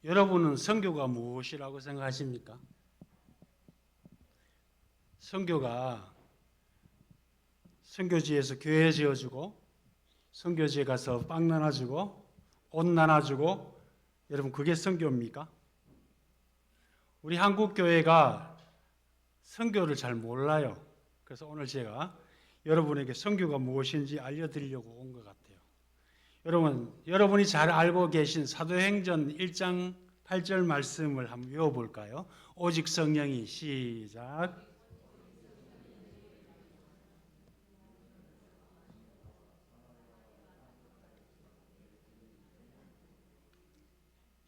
여러분은 선교가 무엇이라고 생각하십니까? 선교가 선교지에서 교회 지어주고 선교지에 가서 빵 나눠주고 옷 나눠주고 여러분 그게 선교입니까? 우리 한국교회가 선교를 잘 몰라요. 그래서 오늘 제가 여러분에게 선교가 무엇인지 알려드리려고 온 것 같아요. 여러분이 잘 알고 계신 사도행전 1장 8절 말씀을 한번 외워볼까요? 오직 성령이 시작.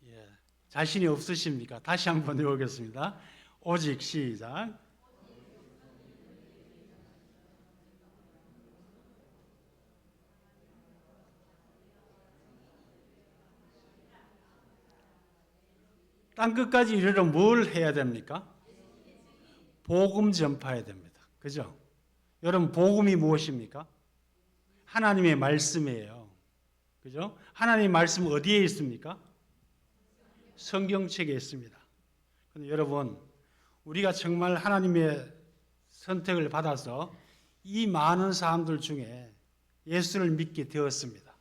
예, 자신이 없으십니까? 다시 한번 외우겠습니다. 오직 시작. 땅끝까지 이르러 뭘 해야 됩니까? 복음 전파해야 됩니다. 그죠? 여러분 복음이 무엇입니까? 하나님의 말씀이에요. 그죠? 하나님의 말씀 어디에 있습니까? 성경책에 있습니다. 근데 여러분 우리가 정말 하나님의 선택을 받아서 이 많은 사람들 중에 예수를 믿게 되었습니다.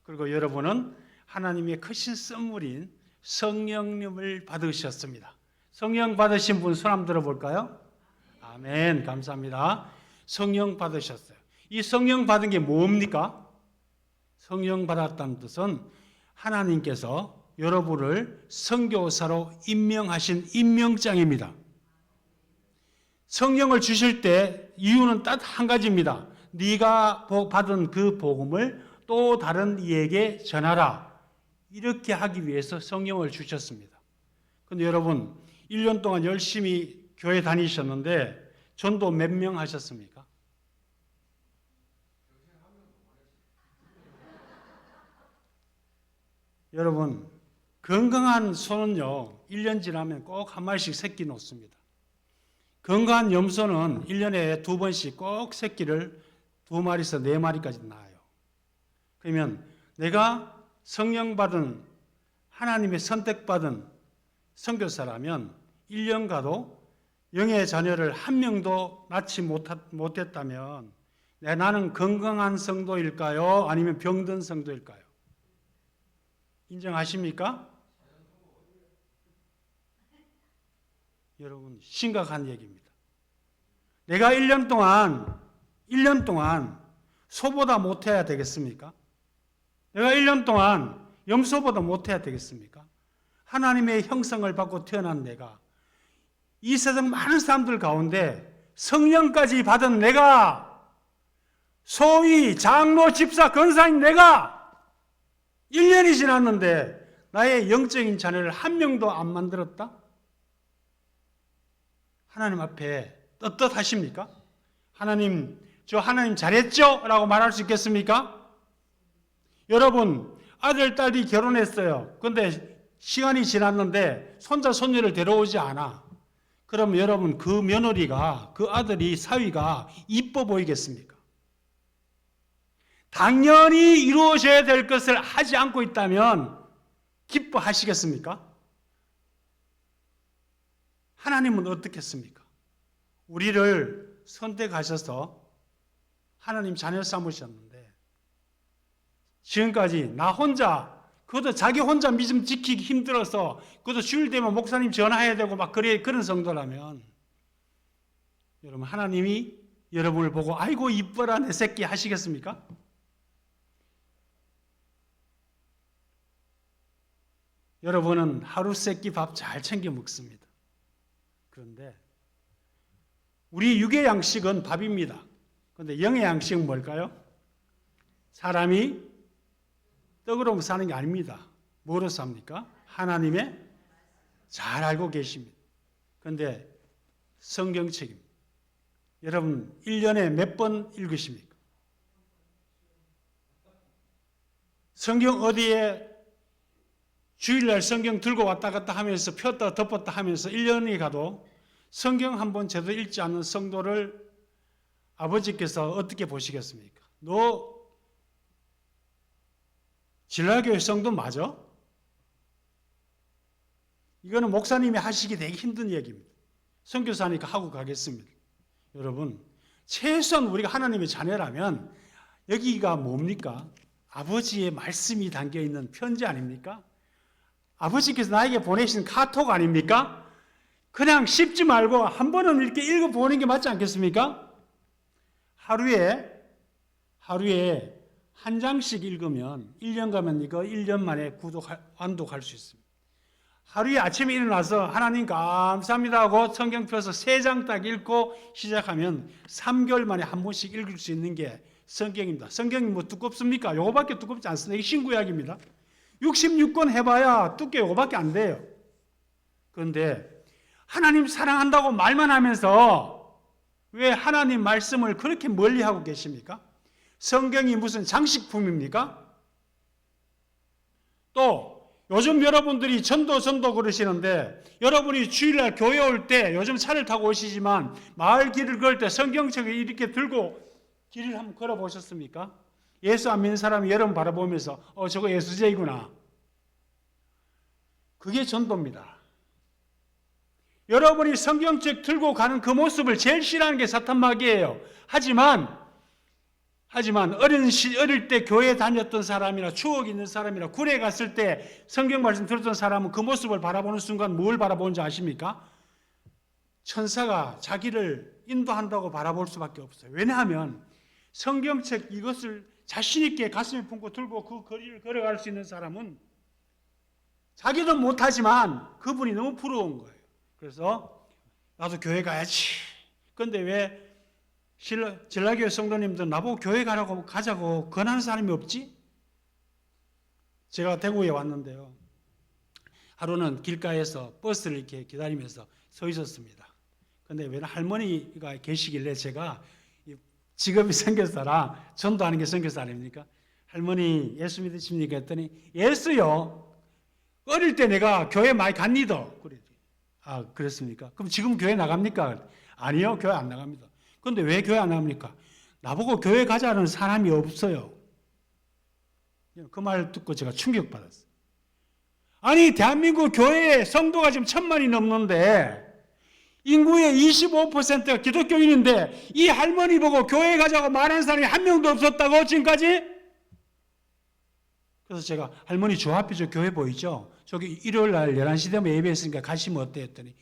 그리고 여러분은 하나님의 크신 선물인 성령님을 받으셨습니다. 성령 받으신 분 손 한번 들어볼까요? 아멘. 감사합니다. 성령 받으셨어요. 이 성령 받은 게 뭡니까? 성령 받았다는 뜻은 하나님께서 여러분을 선교사로 임명하신 임명장입니다. 성령을 주실 때 이유는 딱 한 가지입니다. 네가 받은 그 복음을 또 다른 이에게 전하라. 이렇게 하기 위해서 성령을 주셨습니다. 그런데 여러분 1년 동안 열심히 교회 다니셨는데 전도 몇 명 하셨습니까? 여러분 건강한 소는요 1년 지나면 꼭 한 마리씩 새끼 놓습니다. 건강한 염소는 1년에 2번씩 꼭 새끼를 2마리에서 4마리까지 낳아요. 그러면 내가 성령 받은 하나님의 선택받은 선교사라면 1년 가도 영의 자녀를 한 명도 낳지 못했다면 나는 건강한 성도일까요? 아니면 병든 성도일까요? 인정하십니까? 여러분 심각한 얘기입니다. 내가 1년 동안 소보다 못해야 되겠습니까? 내가 1년 동안 염소보다 못해야 되겠습니까? 하나님의 형상을 받고 태어난 내가 이 세상 많은 사람들 가운데 성령까지 받은 내가 소위 장로, 집사, 권사인 내가 1년이 지났는데 나의 영적인 자녀를 한 명도 안 만들었다? 하나님 앞에 떳떳하십니까? 하나님 잘했죠? 라고 말할 수 있겠습니까? 여러분 아들, 딸이 결혼했어요. 그런데 시간이 지났는데 손자, 손녀를 데려오지 않아. 그럼 여러분 그 며느리가 그 아들이 사위가 이뻐 보이겠습니까? 당연히 이루어져야 될 것을 하지 않고 있다면 기뻐하시겠습니까? 하나님은 어떻겠습니까? 우리를 선택하셔서 하나님 자녀 삼으셨는데 지금까지 나 혼자 그것도 자기 혼자 믿음 지키기 힘들어서 그것도 주일 되면 목사님 전화해야 되고 막 그런 성도라면 여러분 하나님이 여러분을 보고 아이고 이뻐라 내 새끼 하시겠습니까? 여러분은 하루 세끼 밥 잘 챙겨 먹습니다. 그런데 우리 육의 양식은 밥입니다. 그런데 영의 양식은 뭘까요? 사람이 떡으로 사는 게 아닙니다. 뭐로 삽니까? 하나님의 잘 알고 계십니다. 그런데 성경책입니다. 여러분 1년에 몇 번 읽으십니까? 성경 어디에 주일날 성경 들고 왔다 갔다 하면서 폈다 덮었다 하면서 1년이 가도 성경 한 번 제대로 읽지 않는 성도를 아버지께서 어떻게 보시겠습니까? 너 진라교회 성도 맞아? 이거는 목사님이 하시기 되게 힘든 얘기입니다. 선교사니까 하고 가겠습니다. 여러분, 최소한 우리가 하나님의 자녀라면 여기가 뭡니까? 아버지의 말씀이 담겨있는 편지 아닙니까? 아버지께서 나에게 보내신 카톡 아닙니까? 그냥 씹지 말고 한 번은 이렇게 읽어보는 게 맞지 않겠습니까? 하루에 한 장씩 읽으면 1년 가면 이거 1년 만에 완독할 수 있습니다. 하루에 아침에 일어나서 하나님 감사합니다 하고 성경 펴서 3장 딱 읽고 시작하면 3개월 만에 한 번씩 읽을 수 있는 게 성경입니다. 성경이 뭐 두껍습니까? 요거밖에 두껍지 않습니다. 이게 신구약입니다. 66권 해봐야 두께 요거밖에 안 돼요. 그런데 하나님 사랑한다고 말만 하면서 왜 하나님 말씀을 그렇게 멀리하고 계십니까? 성경이 무슨 장식품입니까? 또 요즘 여러분들이 전도 그러시는데 여러분이 주일날 교회 올 때 요즘 차를 타고 오시지만 마을 길을 걸 때 성경책을 이렇게 들고 길을 한번 걸어보셨습니까? 예수 안 믿는 사람이 여러분 바라보면서 저거 예수제이구나. 그게 전도입니다. 여러분이 성경책 들고 가는 그 모습을 제일 싫어하는 게 사탄 마귀예요. 하지만 어릴 때 교회 다녔던 사람이나 추억 있는 사람이나 군에 갔을 때 성경 말씀 들었던 사람은 그 모습을 바라보는 순간 뭘 바라보는지 아십니까? 천사가 자기를 인도한다고 바라볼 수밖에 없어요. 왜냐하면 성경책 이것을 자신 있게 가슴에 품고 들고 그 거리를 걸어갈 수 있는 사람은 자기도 못하지만 그분이 너무 부러운 거예요. 그래서 나도 교회 가야지. 그런데 왜 전라교회 성도님들 나보고 교회 가자고 권하는 사람이 없지? 제가 대구에 왔는데요. 하루는 길가에서 버스를 이렇게 기다리면서 서 있었습니다. 그런데 왜 할머니가 계시길래 제가 직업이 선교사라 전도하는 게 선교사 아닙니까? 할머니 예수 믿으십니까? 했더니 예수요. 어릴 때 내가 교회 많이 갔니다. 그랬습니까? 그럼 지금 교회 나갑니까? 아니요, 교회 안 나갑니다. 그런데 왜 교회 안 나갑니까? 나보고 교회 가자는 사람이 없어요. 그 말 듣고 제가 충격받았어요. 아니 대한민국 교회에 성도가 지금 1000만이 넘는데 인구의 25%가 기독교인인데 이 할머니 보고 교회 가자고 말하는 사람이 한 명도 없었다고 지금까지? 그래서 제가 할머니 저 앞에 저 교회 보이죠? 저기 일요일 날 11시 되면 예배했으니까 가시면 어때? 했더니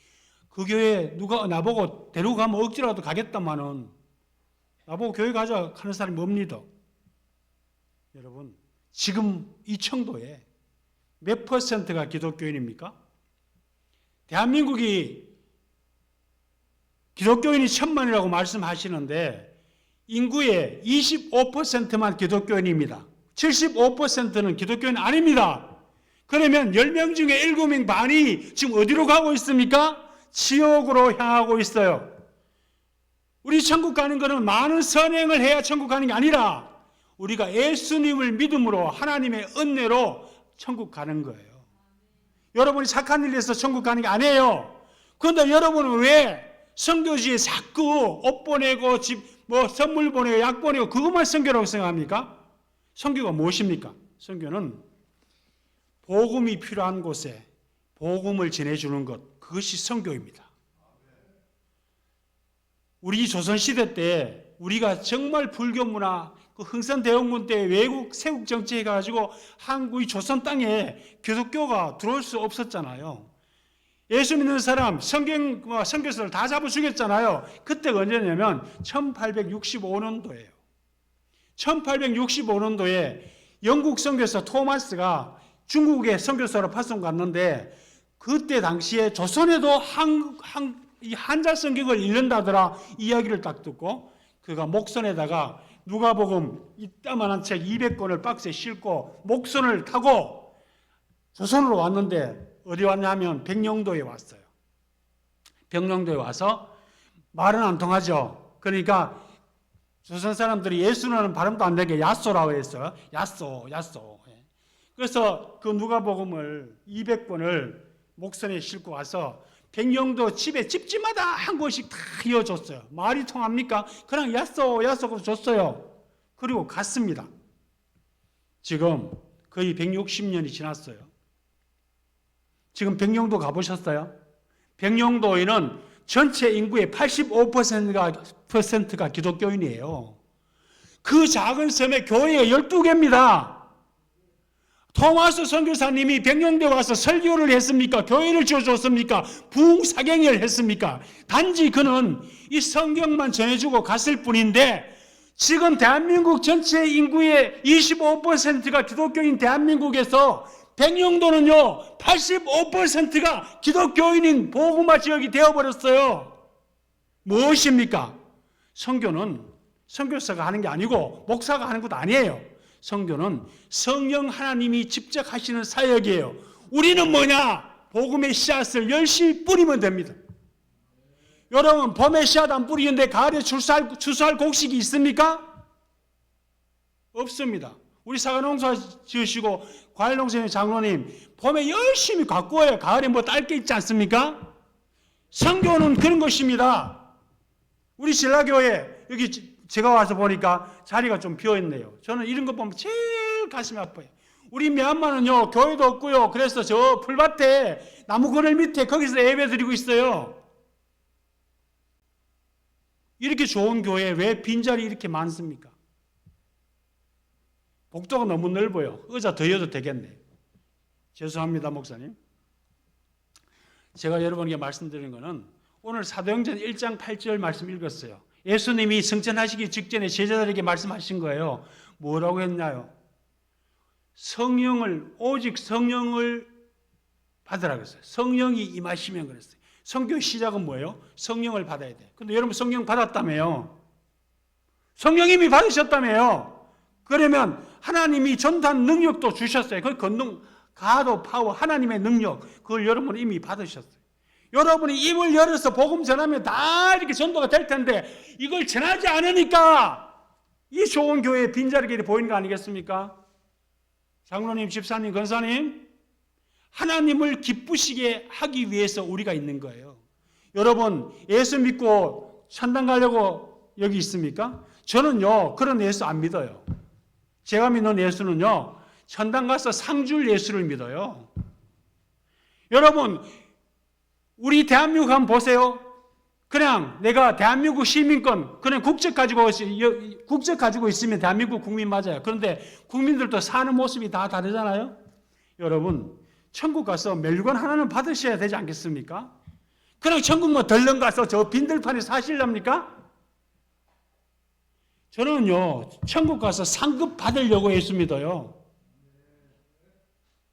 그 교회 누가 나보고 데리고 가면 억지로라도 가겠다마는 나보고 교회 가자 하는 사람이 뭡니다. 여러분 지금 이 청도에 몇 퍼센트가 기독교인입니까? 대한민국이 기독교인이 1000만이라고 말씀하시는데 인구의 25%만 기독교인입니다. 75%는 기독교인 아닙니다. 그러면 10명 중에 7명 반이 지금 어디로 가고 있습니까? 지옥으로 향하고 있어요. 우리 천국 가는 것은 많은 선행을 해야 천국 가는 게 아니라 우리가 예수님을 믿음으로 하나님의 은혜로 천국 가는 거예요. 여러분이 착한 일을 해서 천국 가는 게 아니에요. 그런데 여러분은 왜 선교지에 자꾸 옷 보내고 선물 보내고 약 보내고 그것만 선교라고 생각합니까? 선교가 무엇입니까? 선교는 복음이 필요한 곳에 복음을 전해주는 것, 그것이 선교입니다. 우리 조선시대 때 우리가 정말 불교 문화, 그 흥선대원군 때 외국 세국 정치해가지고 한국의 조선 땅에 기독교가 들어올 수 없었잖아요. 예수 믿는 사람 선교사를 다 잡아 죽였잖아요. 그때가 언제냐면 1865년도예요. 1865년도에 영국 선교사 토마스가 중국에 선교사로 파송 갔는데 그때 당시에 조선에도 한자 성경을 읽는다더라 이야기를 딱 듣고 그가 목선에다가 누가복음 이따만한 책 200권을 박스에 싣고 목선을 타고 조선으로 왔는데 어디 왔냐면 백령도에 왔어요. 백령도에 와서 말은 안 통하죠. 그러니까 조선 사람들이 예수라는 발음도 안 되게 야쏘라고 했어요. 야쏘. 그래서 그 누가복음을 200권을 목선에 싣고 와서 백령도 집집마다 한 권씩 다 이어줬어요. 말이 통합니까? 그냥 야쏘 줬어요. 그리고 갔습니다. 지금 거의 160년이 지났어요. 지금 백령도 가보셨어요? 백령도에는 전체 인구의 85%가 기독교인이에요. 그 작은 섬에 교회가 12개입니다. 토마스 선교사님이 백령도에 와서 설교를 했습니까? 교회를 지어줬습니까? 부흥사경을 했습니까? 단지 그는 이 성경만 전해주고 갔을 뿐인데 지금 대한민국 전체 인구의 25%가 기독교인 대한민국에서 백령도는요 85%가 기독교인인 복음화 지역이 되어버렸어요. 무엇입니까? 선교는 선교사가 하는 게 아니고 목사가 하는 것도 아니에요. 선교는 성령 하나님이 직접 하시는 사역이에요. 우리는 뭐냐? 복음의 씨앗을 열심히 뿌리면 됩니다. 여러분 봄에 씨앗 안 뿌리는데 가을에 추수할 곡식이 있습니까? 없습니다. 우리 사과농사 지으시고 과일농사의 장로님 봄에 열심히 가꾸어요. 가을에 뭐 딸 게 있지 않습니까? 선교는 그런 것입니다. 우리 신라교회 여기 제가 와서 보니까 자리가 좀 비어있네요. 저는 이런 거 보면 제일 가슴이 아파요. 우리 미얀마는요 교회도 없고요. 그래서 저 풀밭에 나무 그늘 밑에 거기서 예배 드리고 있어요. 이렇게 좋은 교회에 왜 빈자리 이렇게 많습니까? 복도가 너무 넓어요. 의자 더 여도 되겠네. 죄송합니다 목사님. 제가 여러분에게 말씀드리는 것은 오늘 사도행전 1장 8절 말씀 읽었어요. 예수님이 승천하시기 직전에 제자들에게 말씀하신 거예요. 뭐라고 했나요? 오직 성령을 받으라 그랬어요. 성령이 임하시면 그랬어요. 선교 시작은 뭐예요? 성령을 받아야 돼요. 근데 여러분 성령 받았다며요. 성령 이미 받으셨다며요. 그러면 하나님이 전도한 능력도 주셨어요. 그 권능, 가도 파워, 하나님의 능력, 그걸 여러분 이미 받으셨어요. 여러분이 입을 열어서 복음 전하면 다 이렇게 전도가 될 텐데 이걸 전하지 않으니까 이 좋은 교회에 빈자리길이 보이는 거 아니겠습니까? 장로님, 집사님, 권사님, 하나님을 기쁘시게 하기 위해서 우리가 있는 거예요. 여러분 예수 믿고 천당 가려고 여기 있습니까? 저는요 그런 예수 안 믿어요. 제가 믿는 예수는요 천당 가서 상 줄 예수를 믿어요. 여러분 우리 대한민국 한번 보세요. 그냥 내가 대한민국 시민권 그냥 국적 가지고 있으면 대한민국 국민 맞아요. 그런데 국민들도 사는 모습이 다 다르잖아요. 여러분 천국 가서 멸류관 하나는 받으셔야 되지 않겠습니까? 그냥 천국 뭐 덜렁 가서 저 빈들판에 사실랍니까? 저는요 천국 가서 상급 받으려고 예수 믿어요.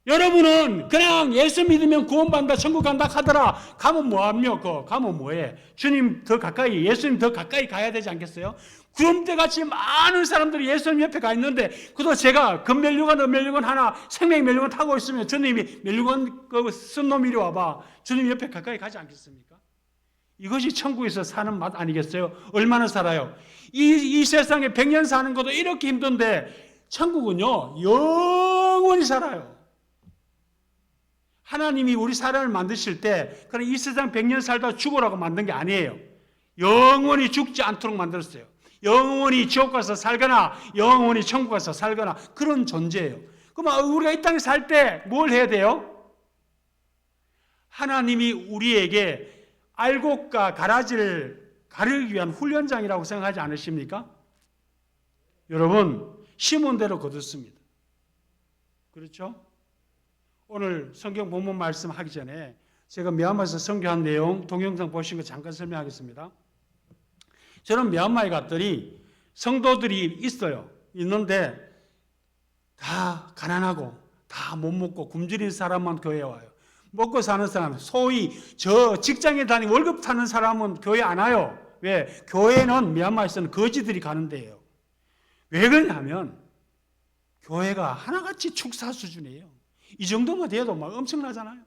여러분은 그냥 예수 믿으면 구원받는다 천국 간다 하더라. 가면 뭐합니까? 가면 뭐해? 주님 더 가까이, 예수님 더 가까이 가야 되지 않겠어요? 구름대같이 많은 사람들이 예수님 옆에 가 있는데 그도 제가 금멸류관, 은멸류관 하나 생명멸류관 타고 있으면 주님이 멸류관 쓴 놈 이리 와봐. 주님 옆에 가까이 가지 않겠습니까? 이것이 천국에서 사는 맛 아니겠어요? 얼마나 살아요? 이 세상에 100년 사는 것도 이렇게 힘든데 천국은요 영원히 살아요. 하나님이 우리 사람을 만드실 때 그냥 이 세상 100년 살다 죽으라고 만든 게 아니에요. 영원히 죽지 않도록 만들었어요. 영원히 지옥 가서 살거나 영원히 천국 가서 살거나 그런 존재예요. 그럼 우리가 이 땅에 살 때 뭘 해야 돼요? 하나님이 우리에게 알곡과 가라지를 가르기 위한 훈련장이라고 생각하지 않으십니까? 여러분 심은 대로 거뒀습니다. 그렇죠? 오늘 성경 본문 말씀하기 전에 제가 미얀마에서 선교한 내용 동영상 보신 거 잠깐 설명하겠습니다. 저는 미얀마에 갔더니 성도들이 있는데 다 가난하고 다 못 먹고 굶주린 사람만 교회에 와요. 먹고 사는 사람, 소위 저 직장에 다니고 월급 타는 사람은 교회 안 와요. 왜? 교회는 미얀마에서는 거지들이 가는 데예요. 왜 그러냐면 교회가 하나같이 축사 수준이에요. 이 정도만 돼도 막 엄청나잖아요.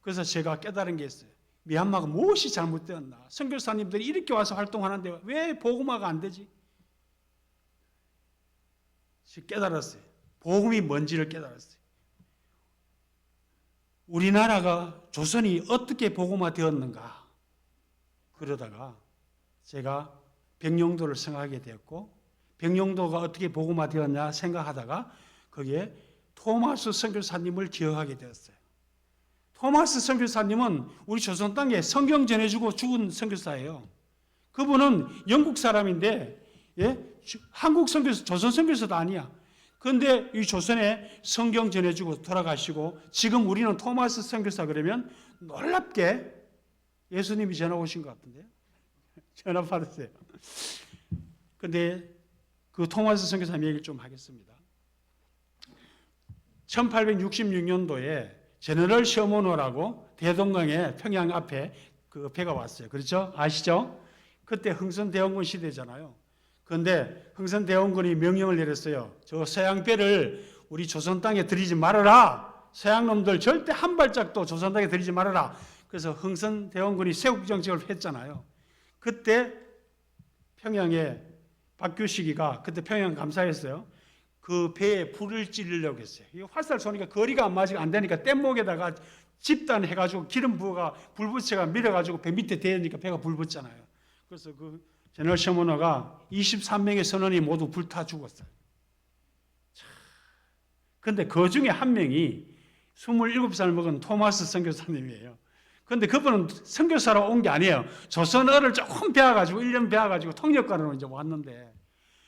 그래서 제가 깨달은 게 있어요. 미얀마가 무엇이 잘못되었나? 선교사님들이 이렇게 와서 활동하는데 왜 복음화가 안 되지? 깨달았어요. 복음이 뭔지를 깨달았어요. 우리나라가 조선이 어떻게 복음화 되었는가? 그러다가 제가 백령도를 생각하게 되었고 백령도가 어떻게 복음화 되었냐 생각하다가 거기에 토마스 선교사님을 기억하게 되었어요. 토마스 선교사님은 우리 조선 땅에 성경 전해주고 죽은 선교사예요. 그분은 영국 사람인데, 예? 한국 선교사, 조선 선교사도 아니야. 그런데 이 조선에 성경 전해주고 돌아가시고, 지금 우리는 토마스 선교사 그러면 놀랍게 예수님이 전화 오신 것 같은데요. 전화 받으세요. 근데 그 토마스 선교사님 얘기를 좀 하겠습니다. 1866년도에 제너럴 셔먼호라고 대동강의 평양 앞에 그 배가 왔어요. 그렇죠? 아시죠? 그때 흥선대원군 시대잖아요. 그런데 흥선대원군이 명령을 내렸어요. 저 서양 배를 우리 조선 땅에 들이지 말아라. 서양 놈들 절대 한 발짝도 조선 땅에 들이지 말아라. 그래서 흥선대원군이 세국 정책을 했잖아요. 그때 평양에 박규식이가 그때 평양 감사했어요. 그 배에 불을 찌르려고 했어요. 이 활살 쏘니까 거리가 안 되니까 뗏목에다가 집단해가지고 기름 부어가 불 붙여가 밀어가지고 배 밑에 대니까 배가 불 붙잖아요. 그래서 그 제너럴 셔먼호가 23명의 선원이 모두 불타 죽었어요. 그런데 그 중에 한 명이 27살 먹은 토마스 선교사님이에요. 그런데 그분은 선교사로 온 게 아니에요. 조선어를 조금 배워가지고 1년 배워가지고 통역관으로 이제 왔는데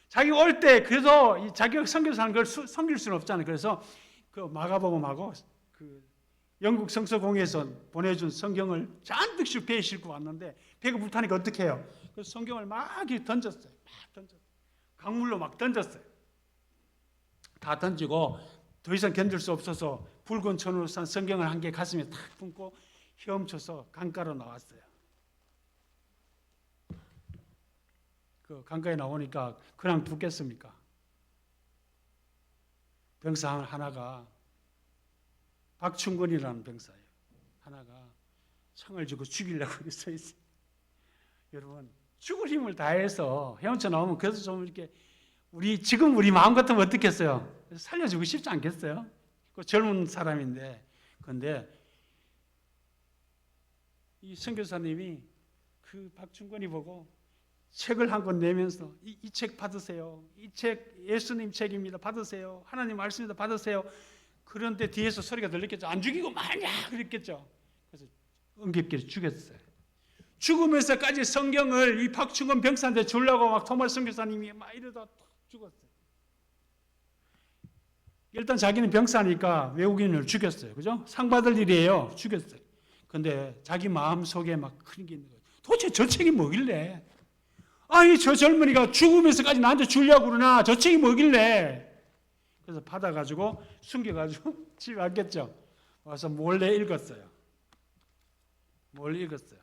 자기 올 때 그래도 자기가 선교사는 걸 섬길 수는 없잖아요. 그래서 그 마가복음하고 그 영국 성서공회에서 보내준 성경을 잔뜩씩 배에 싣고 왔는데 배가 불타니까 어떻게 해요? 그 성경을 막 던졌어요. 막 던졌어요. 강물로 막 던졌어요. 다 던지고 더 이상 견딜 수 없어서 붉은 천으로 산 성경을 한 개 가슴에 탁 품고 헤엄쳐서 강가로 나왔어요. 그 강가에 나오니까 그냥 죽겠습니까? 병사 하나가 박충근이라는 병사예요. 하나가 창을 쥐고 죽이려고 서 있어요. 여러분 죽을 힘을 다해서 헤엄쳐 나오면 그래도 좀 이렇게 지금 우리 마음 같으면 어떻겠어요? 살려주고 싶지 않겠어요? 그 젊은 사람인데. 그런데 이 선교사님이 그 박충근이 보고 책을 한 권 내면서 이 책 받으세요. 이 책 예수님 책입니다. 받으세요. 하나님 말씀입니다. 받으세요. 그런데 뒤에서 소리가 들렸겠죠. 안 죽이고 마냐 그랬겠죠. 그래서 은깁게 죽였어요. 죽으면서까지 성경을 이 박충근 병사한테 주려고 막 토마스 선교사님이 막 이러다 죽었어요. 일단 자기는 병사니까 외국인을 죽였어요. 그죠? 상 받을 일이에요. 죽였어요. 근데 자기 마음 속에 막 그런 게 있는 거예요. 도대체 저 책이 뭐길래? 아니 저 젊은이가 죽으면서까지 나한테 주려고 그러나 저 책이 뭐길래? 그래서 받아가지고 숨겨가지고 집에 왔겠죠. 와서 몰래 읽었어요. 몰래 읽었어요.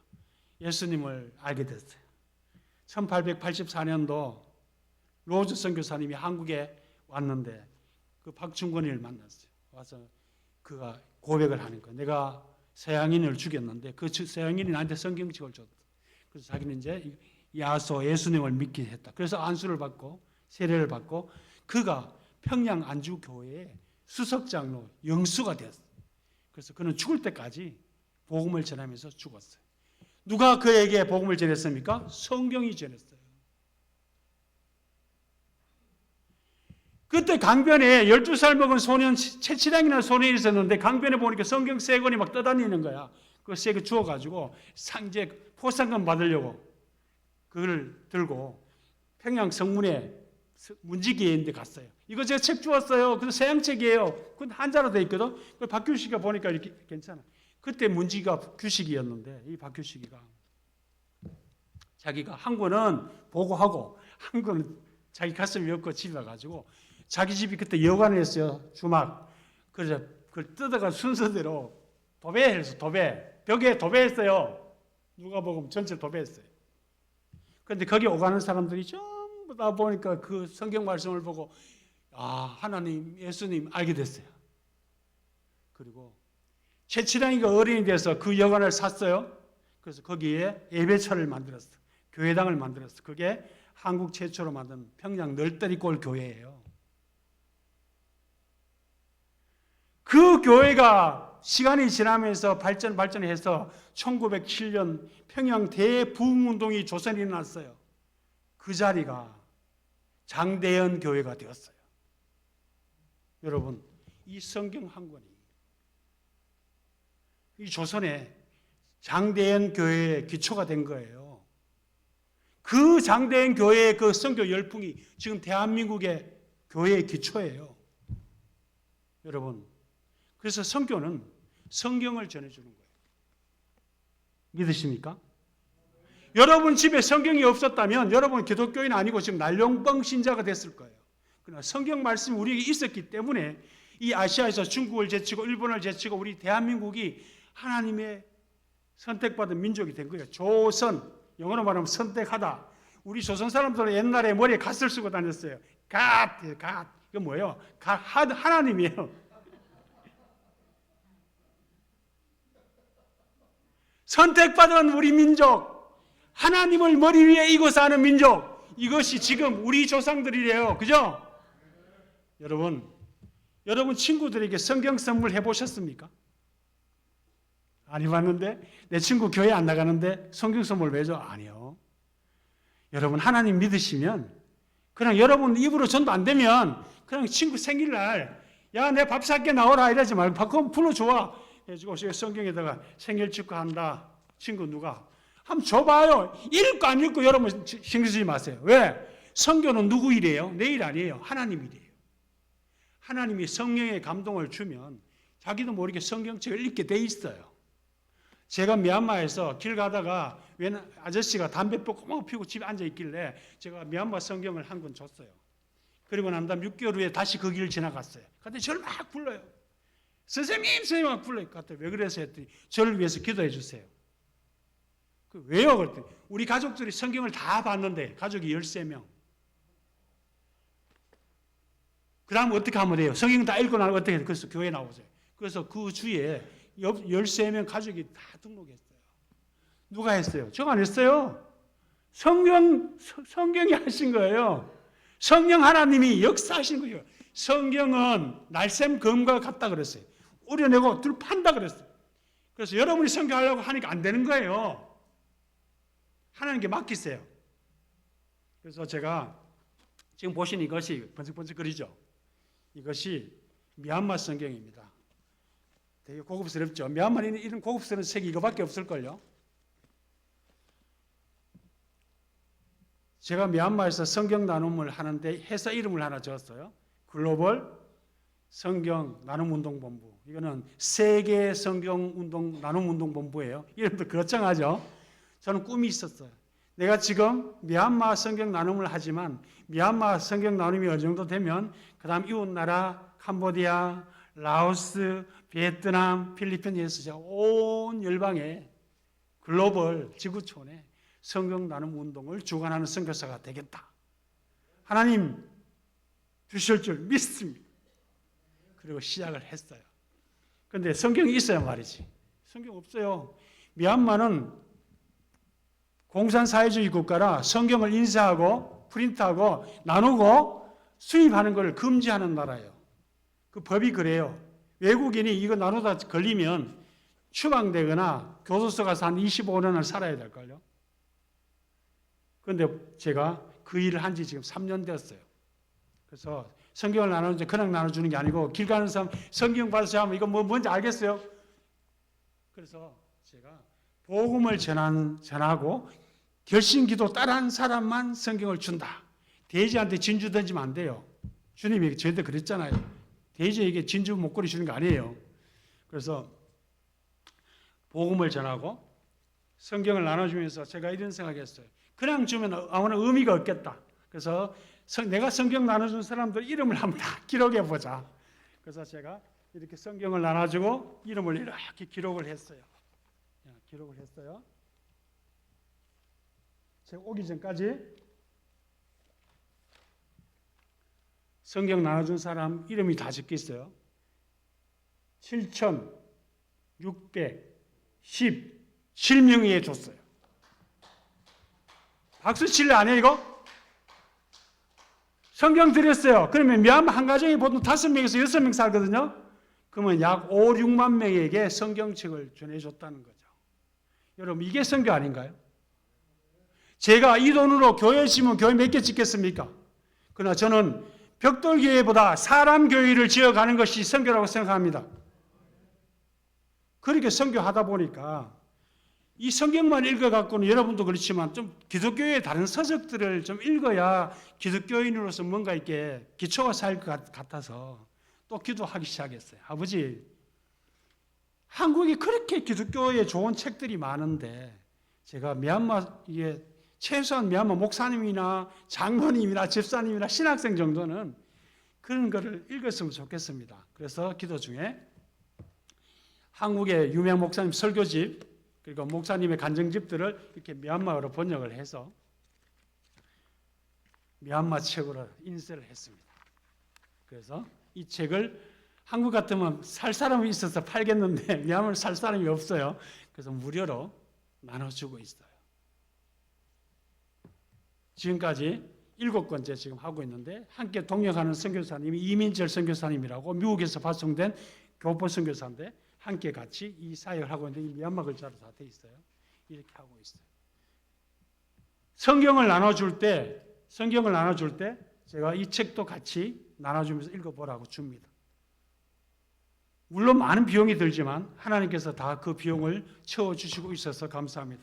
예수님을 알게 됐어요. 1884년도 로즈 선교사님이 한국에 왔는데 그 박충근이를 만났어요. 와서 그가 고백을 하는 거예요. 내가 서양인을 죽였는데 그 서양인이 나한테 성경책을 줬다. 그래서 자기는 이제 야소 예수님을 믿게 했다. 그래서 안수를 받고 세례를 받고 그가 평양 안주교회의 수석장로 영수가 되었어요. 그래서 그는 죽을 때까지 복음을 전하면서 죽었어요. 누가 그에게 복음을 전했습니까? 성경이 전했어요. 그때 강변에 12살 먹은 소년, 채치량이나 소년이 있었는데 강변에 보니까 성경 세 권이 막 떠다니는 거야. 그 세 권 주워가지고 상제 포상금 받으려고 그걸 들고 평양 성문에 문지기에 있는데 갔어요. 이거 제가 책 주었어요. 그래서 서양책이에요. 그건 한자로 돼 있거든. 그 박규식이가 보니까 이렇게 괜찮아. 그때 문지기가 규식이었는데 이 박규식이가 자기가 한 권은 보고하고 한 권은 자기 가슴에 엮고 집에 가가지고 자기 집이 그때 여관이었어요. 주막. 그래서 그걸 뜯어가 순서대로 도배해서 벽에 도배했어요. 누가복음 전체 도배했어요. 그런데 거기 오가는 사람들이 전부 다 보니까 그 성경 말씀을 보고 하나님, 예수님 알게 됐어요. 그리고 최치량이가 어린이 돼서 그 여관을 샀어요. 그래서 거기에 예배처를 만들었어요. 교회당을 만들었어요. 그게 한국 최초로 만든 평양 널ጠ리골 교회예요. 그 교회가 시간이 지나면서 발전해서 1907년 평양 대부흥운동이 조선에 일어났어요. 그 자리가 장대현 교회가 되었어요. 여러분, 이 성경 한 권이 이 조선의 장대현 교회의 기초가 된 거예요. 그 장대현 교회의 그 선교 열풍이 지금 대한민국의 교회의 기초예요. 여러분, 그래서 선교는 성경을 전해주는 거예요. 믿으십니까? 여러분 집에 성경이 없었다면 여러분 기독교인 아니고 지금 날용병 신자가 됐을 거예요. 그러나 성경 말씀이 우리에게 있었기 때문에 이 아시아에서 중국을 제치고 일본을 제치고 우리 대한민국이 하나님의 선택받은 민족이 된 거예요. 조선, 영어로 말하면 선택하다. 우리 조선 사람들은 옛날에 머리에 갓을 쓰고 다녔어요. 갓. 이거 뭐예요? 하나님이에요. 선택받은 우리 민족, 하나님을 머리 위에 이고 사는 민족, 이것이 지금 우리 조상들이래요. 그죠? 여러분 친구들에게 성경 선물해 보셨습니까? 안 해봤는데? 내 친구 교회 안 나가는데 성경 선물 왜 줘? 아니요. 여러분 하나님 믿으시면 그냥 여러분 입으로 전도 안 되면 그냥 친구 생일날 야 내 밥 살게 나오라 이러지 말고 그럼 불러줘와 해주고 성경에다가 생일 축하한다. 친구 누가? 한번 줘봐요. 읽고 안 읽고 여러분 신경 쓰지 마세요. 왜? 성경은 누구 일이에요? 내 일 아니에요. 하나님 일이에요. 하나님이 성령의 감동을 주면 자기도 모르게 성경책을 읽게 돼 있어요. 제가 미얀마에서 길 가다가 웬 아저씨가 담배 꼬박 피우고 집에 앉아 있길래 제가 미얀마 성경을 한 권 줬어요. 그리고 난 다음 6개월 후에 다시 그 길을 지나갔어요. 그때 저를 막 불러요. 선생님 막 불러요. 그때 왜 그래서 했더니 저를 위해서 기도해 주세요. 왜요? 그랬더니 우리 가족들이 성경을 다 봤는데 가족이 13명. 그 다음 어떻게 하면 돼요? 성경 다 읽고 나면 어떻게 해요? 그래서 교회 나오세요. 그래서 그 주에 13명 가족이 다 등록했어요. 누가 했어요? 제가 안 했어요. 성경이 하신 거예요. 성령 하나님이 역사하신 거예요. 성경은 날샘 검과 같다 그랬어요. 우려내고 둘 판다 그랬어요. 그래서 여러분이 성경하려고 하니까 안 되는 거예요. 하나님께 맡기세요. 그래서 제가 지금 보시는 이것이 번쩍번쩍거리죠. 이것이 미얀마 성경입니다. 되게 고급스럽죠. 미얀마는 이런 고급스러운 책이 이거밖에 없을걸요. 제가 미얀마에서 성경 나눔을 하는데 회사 이름을 하나 지었어요. 글로벌 성경 나눔운동본부. 이거는 세계 성경 운동 나눔운동본부예요. 이름도 거창하죠. 저는 꿈이 있었어요. 내가 지금 미얀마 성경 나눔을 하지만 미얀마 성경 나눔이 어느 정도 되면 그 다음 이웃나라 캄보디아, 라오스, 베트남, 필리핀에서 제가 온 열방에 글로벌 지구촌에 성경 나눔 운동을 주관하는 선교사가 되겠다. 하나님 주실 줄 믿습니다. 그리고 시작을 했어요. 그런데 성경이 있어야 말이지. 성경 없어요. 미얀마는 공산사회주의 국가라 성경을 인쇄하고 프린트하고 나누고 수입하는 것을 금지하는 나라예요. 그 법이 그래요. 외국인이 이거 나누다 걸리면 추방되거나 교도소 가서 한 25년을 살아야 될걸요. 그런데 제가 그 일을 한 지 지금 3년 되었어요. 그래서 성경을 나누는데 그냥 나눠주는 게 아니고 길 가는 사람 성경 받으셔야 하면 이거 뭔지 알겠어요? 그래서 제가 복음을 전하고 결신기도 따라한 사람만 성경을 준다. 돼지한테 진주 던지면 안 돼요. 주님이 저희한테 그랬잖아요. 돼지에게 진주 목걸이 주는 거 아니에요. 그래서 복음을 전하고 성경을 나눠주면서 제가 이런 생각했어요. 그냥 주면 아무나 의미가 없겠다. 그래서 내가 성경 나눠준 사람들 이름을 한번 다 기록해 보자. 그래서 제가 이렇게 성경을 나눠주고 이름을 이렇게 기록을 했어요. 제가 오기 전까지 성경 나눠준 사람 이름이 다 적혀 있어요. 7,617명이 줬어요. 박수 칠래 아니에요 이거? 성경 드렸어요. 그러면 미얀마 한 가정에 보통 5명에서 6명 살거든요. 그러면 약 5, 6만 명에게 성경책을 전해줬다는 거죠. 여러분 이게 선교 아닌가요? 제가 이 돈으로 교회 지으면 교회 몇 개 짓겠습니까? 그러나 저는 벽돌교회보다 사람 교회를 지어가는 것이 선교라고 생각합니다. 그렇게 선교하다 보니까 이 성경만 읽어갖고는 여러분도 그렇지만 좀 기독교의 다른 서적들을 좀 읽어야 기독교인으로서 뭔가 이렇게 기초가 쌓일 것 같아서 또 기도하기 시작했어요. 아버지, 한국에 그렇게 기독교에 좋은 책들이 많은데 제가 미얀마, 이게 최소한 미얀마 목사님이나 장로님이나 집사님이나 신학생 정도는 그런 거를 읽었으면 좋겠습니다. 그래서 기도 중에 한국의 유명 목사님 설교집 그리고 목사님의 간증집들을 이렇게 미얀마어로 번역을 해서 미얀마 책으로 인쇄를 했습니다. 그래서 이 책을 한국 같으면 살 사람이 있어서 팔겠는데 미얀마는 살 사람이 없어요. 그래서 무료로 나눠주고 있어요. 지금까지 7권째 지금 하고 있는데 함께 동역하는 선교사님이 이민철 선교사님이라고 미국에서 발송된 교포 선교사인데 함께 같이 이 사역을 하고 있는데 미얀마 글자로 다 돼 있어요. 이렇게 하고 있어요. 성경을 나눠줄 때 제가 이 책도 같이 나눠주면서 읽어보라고 줍니다. 물론 많은 비용이 들지만 하나님께서 다 그 비용을 채워주시고 있어서 감사합니다.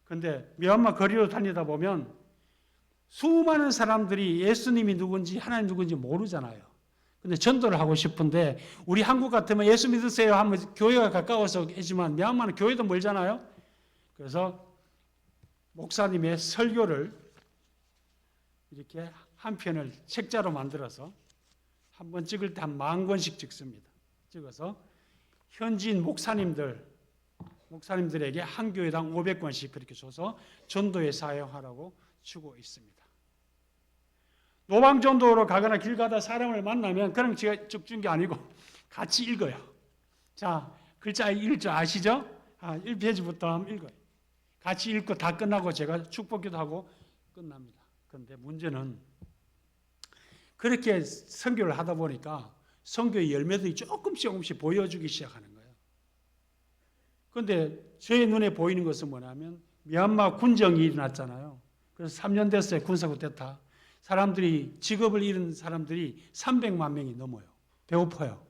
그런데 미얀마 거리로 다니다 보면 수많은 사람들이 예수님이 누군지 하나님 누군지 모르잖아요. 근데 전도를 하고 싶은데 우리 한국 같으면 예수 믿으세요 하면 교회가 가까워서 하지만 미얀마는 교회도 멀잖아요. 그래서 목사님의 설교를 이렇게 한 편을 책자로 만들어서 한 번 찍을 때 한 10,000권씩 찍습니다. 찍어서 현지인 목사님들에게 한 교회당 500권씩 그렇게 줘서 전도에 사용하라고 주고 있습니다. 노방전도로 가거나 길 가다 사람을 만나면 그냥 제가 쭉 준 게 아니고 같이 읽어요. 자, 글자 읽을 줄 아시죠? 1페이지부터 한번 읽어요. 같이 읽고 다 끝나고 제가 축복기도 하고 끝납니다. 그런데 문제는 그렇게 선교를 하다 보니까 선교의 열매들이 조금씩 보여주기 시작하는 거예요. 그런데 제 눈에 보이는 것은 뭐냐면 미얀마 군정이 일어났잖아요. 그래서 3년 됐어요. 군사국 됐다. 사람들이 직업을 잃은 사람들이 300만 명이 넘어요. 배고파요.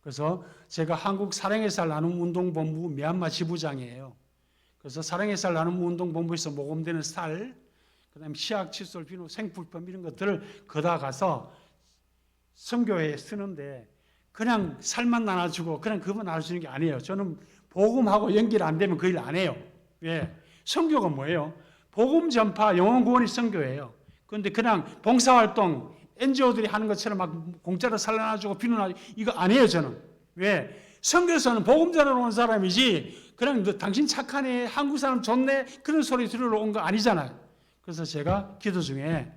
그래서 제가 한국 사랑의 쌀 나눔 운동본부 미얀마 지부장이에요. 그래서 사랑의 쌀 나눔 운동본부에서 모금되는 쌀, 그다음에 치약, 칫솔, 비누, 생필품 이런 것들을 걷어가서 선교회에 쓰는데 그냥 쌀만 나눠주고 그냥 그만 나눠주는 게 아니에요. 저는 복음하고 연결 안 되면 그 일 안 해요. 왜? 선교가 뭐예요? 복음 전파, 영혼 구원이 선교예요. 그런데 그냥 봉사활동, NGO들이 하는 것처럼 막 공짜로 쌀 나눠주고 비누 나눠주고 이거 안 해요, 저는. 왜? 선교사는 복음 전하러 온 사람이지 그냥 너 당신 착하네, 한국 사람 좋네 그런 소리 들으러 온 거 아니잖아요. 그래서 제가 기도 중에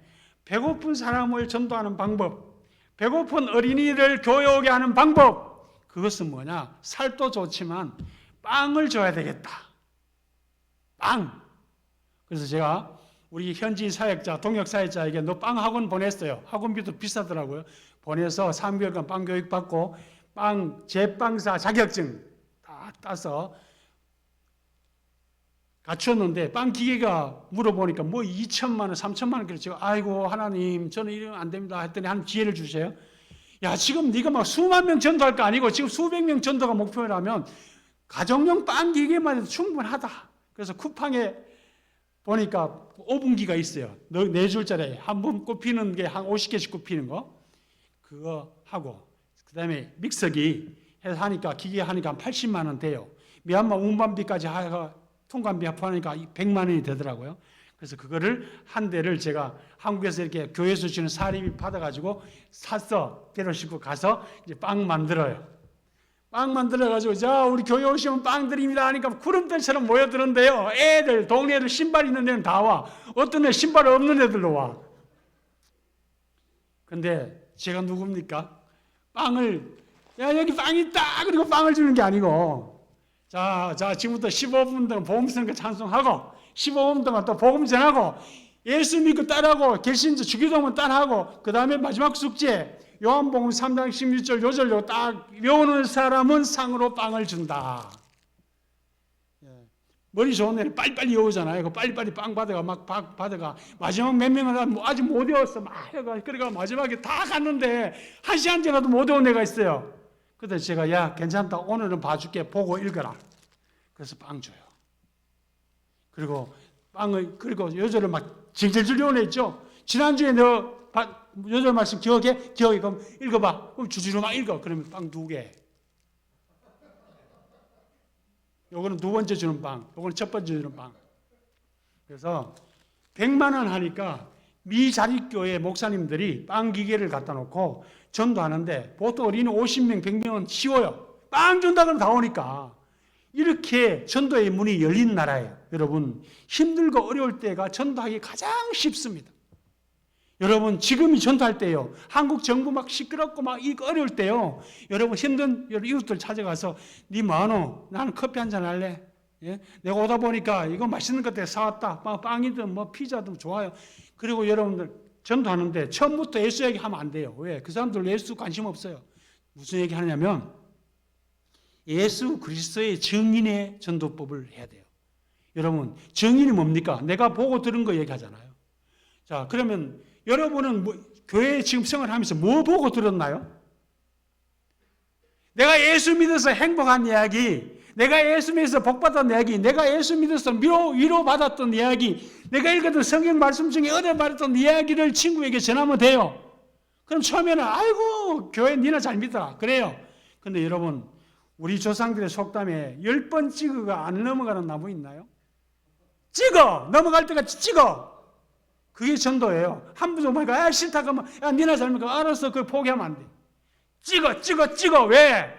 배고픈 사람을 전도하는 방법, 배고픈 어린이를 교회 오게 하는 방법, 그것은 뭐냐? 살도 좋지만 빵을 줘야 되겠다. 빵. 그래서 제가 우리 현지 사역자, 동역 사역자에게 너 빵 학원 보냈어요. 학원비도 비싸더라고요. 보내서 3개월간 빵 교육 받고 제빵사 자격증 다 따서 갖췄는데 빵 기계가 물어보니까 뭐 2천만 원, 3천만 원 그랬죠. 아이고 하나님 저는 이러면 안 됩니다 했더니 한 기회를 주세요. 야 지금 네가 막 수만 명 전도할 거 아니고 지금 수백 명 전도가 목표라면 가정용 빵 기계만 해도 충분하다. 그래서 쿠팡에 보니까 오븐기가 있어요. 4줄짜리 한 번 꼽히는 게 한 50개씩 꼽히는 거 그거 하고 그 다음에 믹서기 해서 하니까 기계 하니까 한 80만 원 돼요. 미얀마 운반비까지 통관비 합하니까 100만 원이 되더라고요. 그래서 그거를 한 대를 제가 한국에서 이렇게 교회에서 주는 사립이 받아가지고 사서 데려 싣고 가서 이제 빵 만들어요. 빵 만들어가지고 자 우리 교회 오시면 빵 드립니다 하니까 구름들처럼 모여드는데요. 애들 동네들 신발 있는 데는 다 와. 어떤 애 신발 없는 애들로 와. 근데 제가 누굽니까? 빵을 야 여기 빵 있다 그리고 빵을 주는 게 아니고 자 지금부터 15분 동안 복음 선교 찬송하고 15분 동안 또 복음 전하고 예수 믿고 따라하고 결신자 주기도문 따라하고 그 다음에 마지막 숙제 요한복음 3장 16절 요절로 딱 외우는 사람은 상으로 빵을 준다. 머리 좋은 애는 빨리빨리 외우잖아요. 빨리빨리 빵 받아가 막 받아가 마지막 몇 명은 아직 못 외웠어 막 해가 그러니까 마지막에 다 갔는데 1시간 지나도 못 외운 애가 있어요. 그때 제가 야 괜찮다 오늘은 봐줄게 보고 읽어라. 그래서 빵 줘요. 그리고 빵을 그리고 요절을 막 질질질 요원했죠. 지난주에 너 요절 말씀 기억해? 기억해. 그럼 읽어봐. 그럼 주주로 막 읽어. 그러면 빵 2개. 요거는 2번째 주는 빵. 요거는 첫 번째 주는 빵. 그래서 100만 원 하니까 미자립교회 목사님들이 빵 기계를 갖다 놓고 전도하는데 보통 우리는 50명, 100명은 쉬워요. 빵 준다 그러면 다 오니까. 이렇게 전도의 문이 열린 나라예요. 여러분, 힘들고 어려울 때가 전도하기 가장 쉽습니다. 여러분, 지금이 전도할 때요. 한국 정부 막 시끄럽고 막 어려울 때요. 여러분, 힘든 이웃들 찾아가서 니 뭐하노? 나는 커피 한잔 할래? 예? 내가 오다 보니까 이거 맛있는 것들 사왔다. 빵이든 뭐 피자든 좋아요. 그리고 여러분들 전도하는데 처음부터 예수 얘기하면 안 돼요. 왜? 그 사람들 예수 관심 없어요. 무슨 얘기 하냐면 예수 그리스도의 증인의 전도법을 해야 돼요. 여러분, 증인이 뭡니까? 내가 보고 들은 거 얘기하잖아요. 자, 그러면 여러분은 교회에 지금 생활하면서 뭐 보고 들었나요? 내가 예수 믿어서 행복한 이야기, 내가 예수 믿어서 복받았던 이야기, 내가 예수 믿어서 위로받았던 이야기, 내가 읽었던 성경 말씀 중에 은혜 받았던 이야기를 친구에게 전하면 돼요. 그럼 처음에는 아이고 교회 니나 잘 믿어라 그래요. 근데 여러분, 우리 조상들의 속담에 10번 찍어가 안 넘어가는 나무 있나요? 찍어! 넘어갈 때까지 찍어! 그게 전도예요. 한 분 정말 싫다 그러면 야 니나 잘 믿어. 알았어. 그걸 포기하면 안 돼. 찍어. 왜?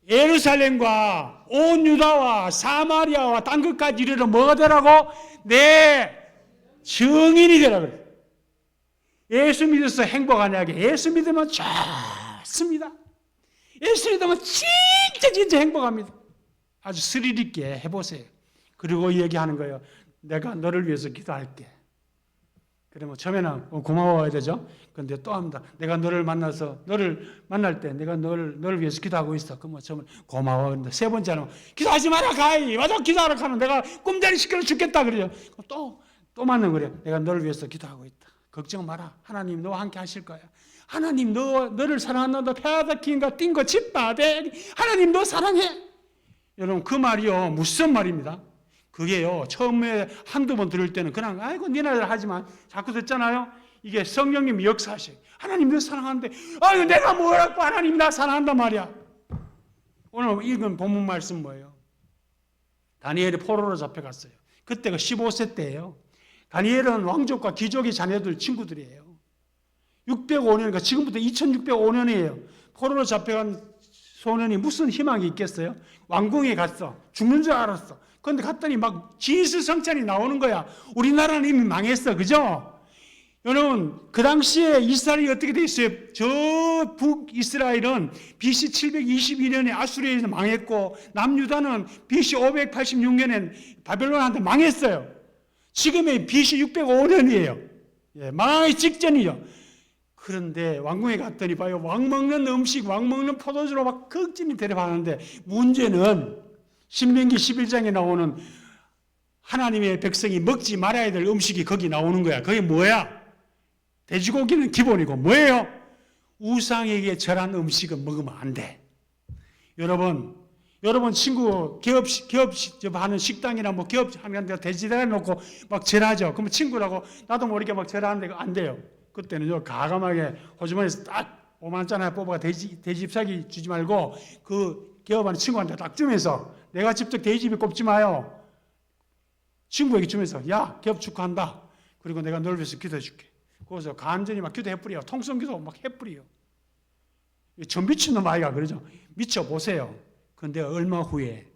예루살렘과 온 유다와 사마리아와 땅 끝까지 이르러 뭐가 되라고? 내 증인이 되라 그래. 예수 믿어서 행복한 이야기. 예수 믿으면 좋습니다. 예수 믿으면 진짜 행복합니다. 아주 스릴 있게 해보세요. 그리고 얘기하는 거예요. 내가 너를 위해서 기도할게. 그러면 처음에는 고마워야 되죠. 그런데 또 합니다. 내가 너를 만날 때 내가 너를 위해서 기도하고 있어. 그러면 처음에 고마워. 그런데 세 번째는 기도하지 마라 가이. 맞아 기도하라 하는 내가 꿈자리 시끄러 죽겠다 그래요. 또 만나는 거래요. 내가 너를 위해서 기도하고 있다. 걱정 마라. 하나님 너와 함께 하실 거야. 하나님 너를 사랑한다. 페아다킨가 띵거 집바대. 하나님 너 사랑해. 여러분 그 말이요 무슨 말입니다. 그게요 처음에 한두 번 들을 때는 그냥 아이고 니네들 하지만 자꾸 듣잖아요. 이게 성령님이 역사하셔요. 하나님 너 사랑하는데 아이고 내가 뭐라고 하나님 나 사랑한단 말이야. 오늘 읽은 본문 말씀 뭐예요? 다니엘이 포로로 잡혀갔어요. 그때가 15세 때예요. 다니엘은 왕족과 귀족의 자녀들 친구들이에요. 605년이니까 지금부터 2605년이에요. 포로로 잡혀간 소년이 무슨 희망이 있겠어요? 왕궁에 갔어. 죽는 줄 알았어. 그런데 갔더니 막 진수성찬이 나오는 거야. 우리나라는 이미 망했어. 그죠? 여러분 그 당시에 이스라엘이 어떻게 돼 있어요? 저 북이스라엘은 BC 722년에 아수리에서 망했고 남유다는 BC 586년에 바벨론한테 망했어요. 지금의 BC 605년이에요. 예, 망하기 직전이죠. 그런데 왕궁에 갔더니 봐요. 왕 먹는 음식, 왕 먹는 포도주로 막 극진히 대접하는데 문제는 신명기 11장에 나오는 하나님의 백성이 먹지 말아야 될 음식이 거기 나오는 거야. 그게 뭐야? 돼지고기는 기본이고 뭐예요? 우상에게 절한 음식은 먹으면 안 돼. 여러분 친구 기업 하는 식당이나 뭐 기업하는 데 돼지대가 놓고 막 절하죠. 그러면 친구라고 나도 모르게 막 절하는데 안 돼요. 그때는요 가감하게 호주머니에서 딱 5만 원짜리 하나 뽑아가 돼지잎사기 주지 말고 그 기업하는 친구한테 딱 주면서 내가 직접 돼지잎에 꼽지 마요. 친구에게 주면서 야 기업 축하한다. 그리고 내가 널 위해서 기도해 줄게. 거기서 간절히 막 기도해 뿌려. 통성기도 막 해뿌려. 전 미친놈 아이가 그러죠. 미쳐보세요. 그런데 얼마 후에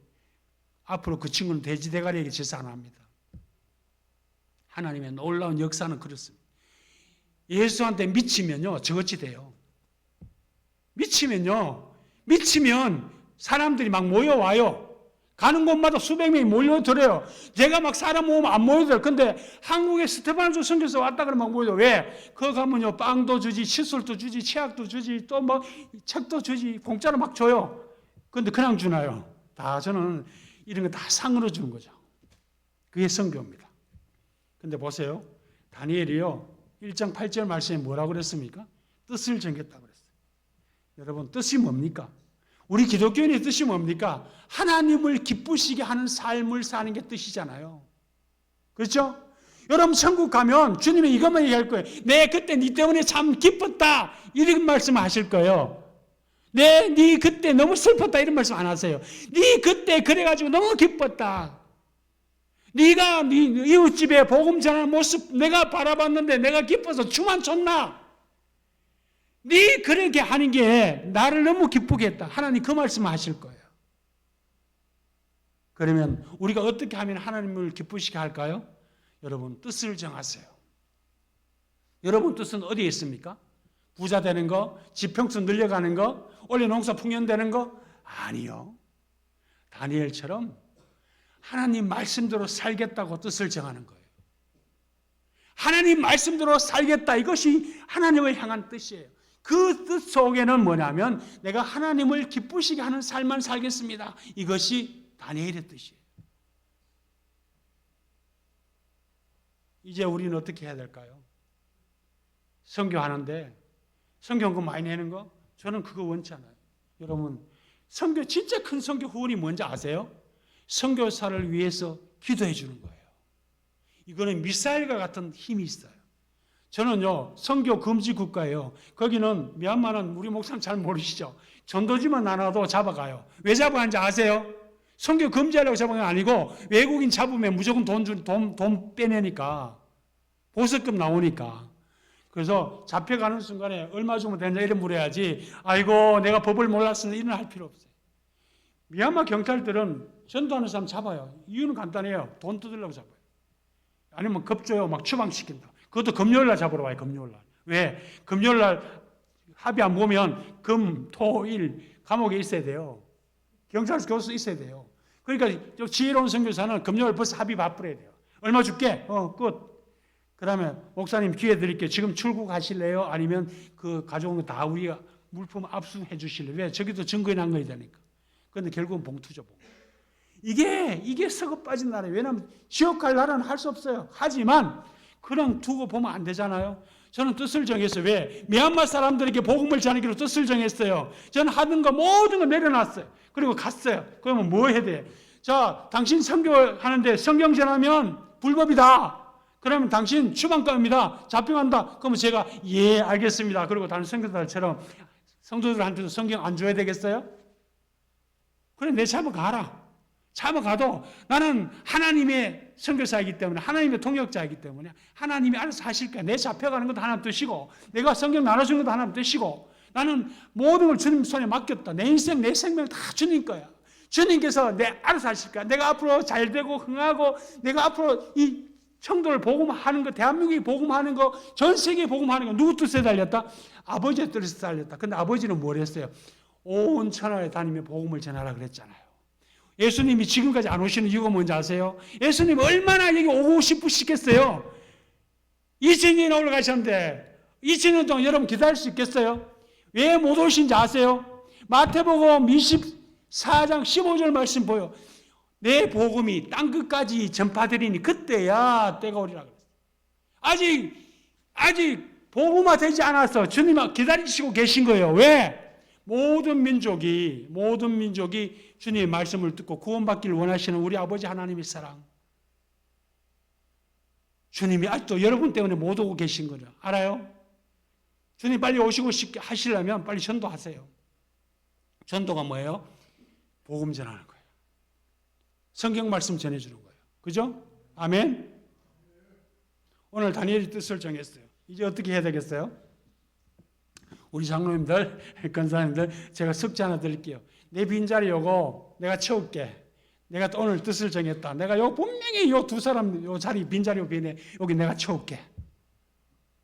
앞으로 그 친구는 돼지 대가리에게 제사 안 합니다. 하나님의 놀라운 역사는 그렇습니다. 예수한테 미치면요 저것이 돼요. 미치면 사람들이 막 모여와요. 가는 곳마다 수백 명이 몰려들어요. 제가 막 사람 모으면 안 모여들어요. 근데 한국에 스테파노스 선교사 왔다 그러면 막 모여요. 왜? 거기 가면요 빵도 주지, 칫솔도 주지, 치약도 주지, 또 막 책도 주지, 공짜로 막 줘요. 근데 그냥 주나요? 다 저는 이런 거 다 상으로 주는 거죠. 그게 선교입니다. 근데 보세요. 다니엘이요 1장 8절 말씀에 뭐라고 그랬습니까? 뜻을 정했다고 그랬어요. 여러분 뜻이 뭡니까? 우리 기독교인의 뜻이 뭡니까? 하나님을 기쁘시게 하는 삶을 사는 게 뜻이잖아요. 그렇죠? 여러분 천국 가면 주님이 이것만 얘기할 거예요. 네 그때 네 때문에 참 기뻤다 이런 말씀 하실 거예요. 네 그때 너무 슬펐다 이런 말씀 안 하세요. 네 그때 그래가지고 너무 기뻤다. 네가 네 이웃집에 복음 전하는 모습 내가 바라봤는데 내가 기뻐서 춤 안 췄나? 네 그렇게 하는 게 나를 너무 기쁘게 했다. 하나님 그 말씀을 하실 거예요. 그러면 우리가 어떻게 하면 하나님을 기쁘시게 할까요? 여러분 뜻을 정하세요. 여러분 뜻은 어디에 있습니까? 부자 되는 거? 지평수 늘려가는 거? 올해 농사 풍년되는 거? 아니요. 다니엘처럼 하나님 말씀대로 살겠다고 뜻을 정하는 거예요. 하나님 말씀대로 살겠다. 이것이 하나님을 향한 뜻이에요. 그 뜻 속에는 뭐냐면 내가 하나님을 기쁘시게 하는 삶만 살겠습니다. 이것이 다니엘의 뜻이에요. 이제 우리는 어떻게 해야 될까요? 선교하는데 선교헌금 많이 내는 거? 저는 그거 원치 않아요. 여러분 선교 진짜 큰 선교 후원이 뭔지 아세요? 선교사를 위해서 기도해 주는 거예요. 이거는 미사일과 같은 힘이 있어요. 저는요 선교 금지 국가예요. 거기는 미얀마는 우리 목사님 잘 모르시죠? 전도지만 나눠도 잡아가요. 왜 잡아가는지 아세요? 선교 금지하려고 잡은 게 아니고 외국인 잡으면 무조건 돈 빼내니까 보석금 나오니까. 그래서 잡혀가는 순간에 얼마 주면 되냐 이런 물어야지 아이고 내가 법을 몰랐으니 이런 할 필요 없어요. 미얀마 경찰들은 전도하는 사람 잡아요. 이유는 간단해요. 돈 뜯으려고 잡아요. 아니면 겁줘요. 막 추방시킨다. 그것도 금요일날 잡으러 와요. 금요일날. 왜? 금요일날 합의 안 보면 금, 토, 일 감옥에 있어야 돼요. 경찰서 교수 있어야 돼요. 그러니까 지혜로운 선교사는 금요일 벌써 합의 바쁘래야 돼요. 얼마 줄게? 끝. 그 다음에 목사님 기회 드릴게요. 지금 출국하실래요? 아니면 그 가져온 거 다 우리가 물품 압수해 주실래요? 왜? 저기도 증거에 남겨야 되니까. 그런데 결국은 봉투죠. 봉투. 이게 썩어 빠진 나라예요. 왜냐하면 지옥 갈 나라는 할 수 없어요. 하지만 그냥 두고 보면 안 되잖아요. 저는 뜻을 정했어요. 왜? 미얀마 사람들에게 복음을 전하기로 뜻을 정했어요. 저는 하던 거 모든 거 내려놨어요. 그리고 갔어요. 그러면 뭐 해야 돼? 자, 당신 선교하는데 성경 전하면 불법이다. 그러면 당신 추방감입니다. 잡혀간다. 그러면 제가 예 알겠습니다. 그리고 다른 선교사들처럼 성도들한테도 성경 안 줘야 되겠어요? 그래 내 잡아가라. 잡아가도 나는 하나님의 선교사이기 때문에 하나님의 통역자이기 때문에 하나님이 알아서 하실 거야. 내 잡혀가는 것도 하나님 뜻이고 내가 성경 나눠주는 것도 하나님 뜻이고 나는 모든 걸 주님 손에 맡겼다. 내 인생 내 생명 다 주님 거야. 주님께서 내 알아서 하실 거야. 내가 앞으로 잘되고 흥하고 내가 앞으로 이 청도를 복음하는 거 대한민국이 복음하는 거 전 세계에 복음하는 거 누구 뜻에 달렸다? 아버지의 뜻에 달렸다. 근데 아버지는 뭘 했어요? 온 천하에 다니며 복음을 전하라 그랬잖아요. 예수님이 지금까지 안 오시는 이유가 뭔지 아세요? 예수님 얼마나 여기 오고 싶으시겠어요? 2000년이나 올라가셨는데 2000년 동안 여러분 기다릴 수 있겠어요? 왜 못 오신지 아세요? 마태복음 24장 15절 말씀 보여. 내 복음이 땅끝까지 전파되리니 그때야 때가 오리라 그랬어요. 아직 복음화 되지 않았어. 주님 기다리시고 계신 거예요. 왜? 모든 민족이 주님의 말씀을 듣고 구원받기를 원하시는 우리 아버지 하나님의 사랑. 주님이 아직도 여러분 때문에 못 오고 계신 거죠. 알아요? 주님 빨리 오시고 싶게 하시려면 빨리 전도하세요. 전도가 뭐예요? 복음 전하는 거예요. 성경 말씀 전해주는 거예요. 그죠? 아멘? 오늘 다니엘이 뜻을 정했어요. 이제 어떻게 해야 되겠어요? 우리 장로님들, 권사님들 제가 숙제 하나 드릴게요. 내 빈자리 요거 내가 채울게. 내가 또 오늘 뜻을 정했다. 내가 요 분명히 요 두 사람 요 자리 빈자리 비네 여기 내가 채울게.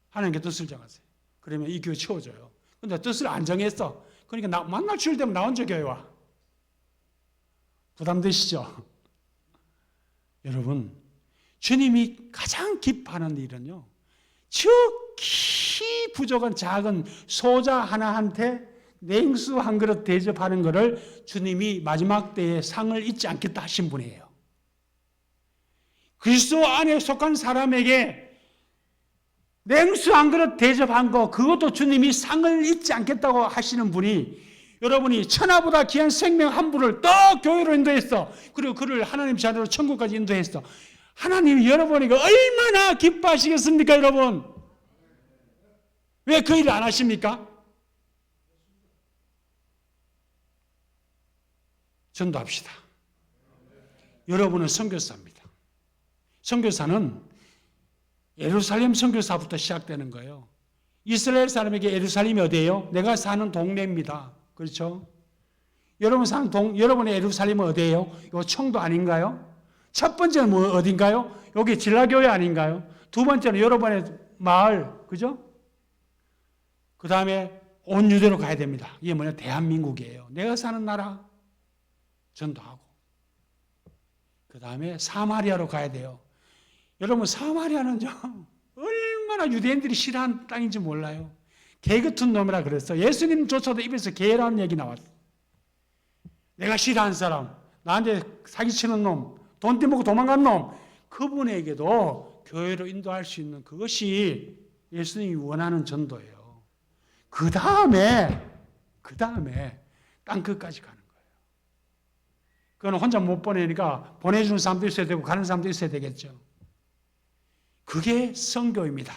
하나님께 뜻을 정하세요. 그러면 이 교회 채워져요. 근데 뜻을 안 정했어. 그러니까 만날 주일 되면 나 혼자 교회 와. 부담되시죠? 여러분, 주님이 가장 기뻐하는 일은요. 지극히 부족한 작은 소자 하나한테 냉수 한 그릇 대접하는 것을 주님이 마지막 때에 상을 잊지 않겠다 하신 분이에요. 그리스도 안에 속한 사람에게 냉수 한 그릇 대접한 거 그것도 주님이 상을 잊지 않겠다고 하시는 분이 여러분이 천하보다 귀한 생명 한 분을 또 교회로 인도했어. 그리고 그를 하나님 자녀로 천국까지 인도했어. 하나님이 여러분에게 얼마나 기뻐하시겠습니까, 여러분? 왜 그 일을 안 하십니까? 전도합시다. 여러분은 선교사입니다. 선교사는 예루살렘 선교사부터 시작되는 거예요. 이스라엘 사람에게 예루살렘이 어디예요? 내가 사는 동네입니다. 그렇죠? 여러분의 예루살렘은 어디예요? 이거 청도 아닌가요? 첫 번째는 어딘가요? 여기 진라교회 아닌가요? 두 번째는 여러분의 마을, 그죠? 그 다음에 온 유대로 가야 됩니다. 이게 뭐냐? 대한민국이에요. 내가 사는 나라 전도하고. 그 다음에 사마리아로 가야 돼요. 여러분, 사마리아는요, 얼마나 유대인들이 싫어하는 땅인지 몰라요. 개 같은 놈이라 그랬어. 예수님조차도 입에서 개라는 얘기 나왔어. 내가 싫어하는 사람, 나한테 사기치는 놈, 돈 떼먹고 도망간 놈, 그분에게도 교회로 인도할 수 있는 그것이 예수님이 원하는 전도예요. 그 다음에 땅끝까지 가는 거예요. 그건 혼자 못 보내니까 보내주는 사람도 있어야 되고 가는 사람도 있어야 되겠죠. 그게 선교입니다.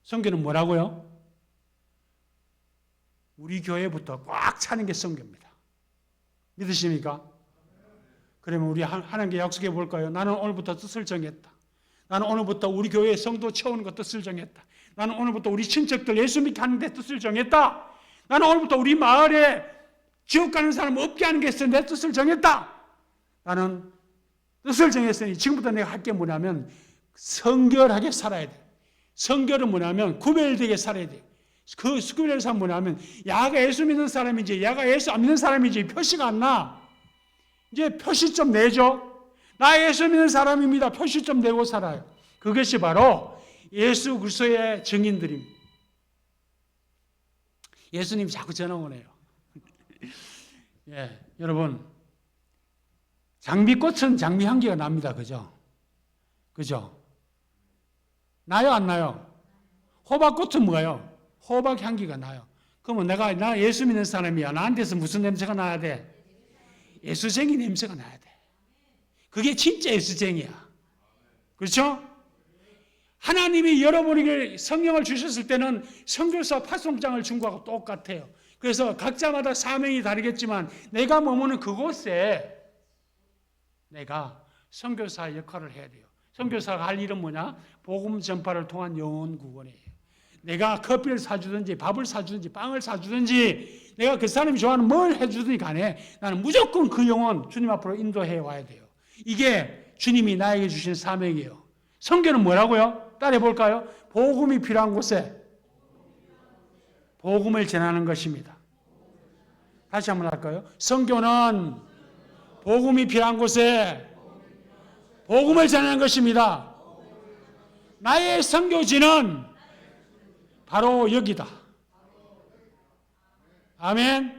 선교는 뭐라고요? 우리 교회부터 꽉 차는 게 선교입니다. 믿으십니까? 그러면 우리 하나님께 약속해 볼까요? 나는 오늘부터 뜻을 정했다. 나는 오늘부터 우리 교회에 성도 채우는 것 뜻을 정했다. 나는 오늘부터 우리 친척들 예수 믿게 하는 데 뜻을 정했다. 나는 오늘부터 우리 마을에 지옥 가는 사람 없게 하는 게 내 뜻을 정했다. 나는 뜻을 정했으니 지금부터 내가 할 게 뭐냐면 성결하게 살아야 돼. 성결은 뭐냐면 구별되게 살아야 돼. 그 구별된 사람 뭐냐면 야가 예수 믿는 사람인지 야가 예수 안 믿는 사람인지 표시가 안 나. 이제 표시 좀 내죠. 나 예수 믿는 사람입니다. 표시 좀 내고 살아요. 그것이 바로 예수 그리스도의 증인들입니다. 예수님이 자꾸 전화 오네요. 예, 여러분, 장미꽃은 장미 향기가 납니다. 그죠? 그죠? 나요, 안 나요? 호박꽃은 뭐예요? 호박 향기가 나요. 그러면 나 예수 믿는 사람이야. 나한테서 무슨 냄새가 나야 돼? 예수쟁이 냄새가 나야 돼. 그게 진짜 예수쟁이야. 그렇죠? 하나님이 여러분에게 성령을 주셨을 때는 선교사 파송장을 준 거하고 똑같아요. 그래서 각자마다 사명이 다르겠지만 내가 머무는 그곳에 내가 선교사 역할을 해야 돼요. 선교사가 할 일은 뭐냐? 복음 전파를 통한 영혼 구원이에요. 내가 커피를 사주든지 밥을 사주든지 빵을 사주든지 내가 그 사람이 좋아하는 뭘 해주든지 간에 나는 무조건 그 영혼 주님 앞으로 인도해 와야 돼요. 이게 주님이 나에게 주신 사명이에요. 선교는 뭐라고요? 따라해 볼까요? 복음이 필요한 곳에 복음을 전하는 것입니다. 다시 한번 할까요? 선교는 복음이 필요한 곳에 복음을 전하는 것입니다. 나의 선교지는 바로 여기다. 아멘.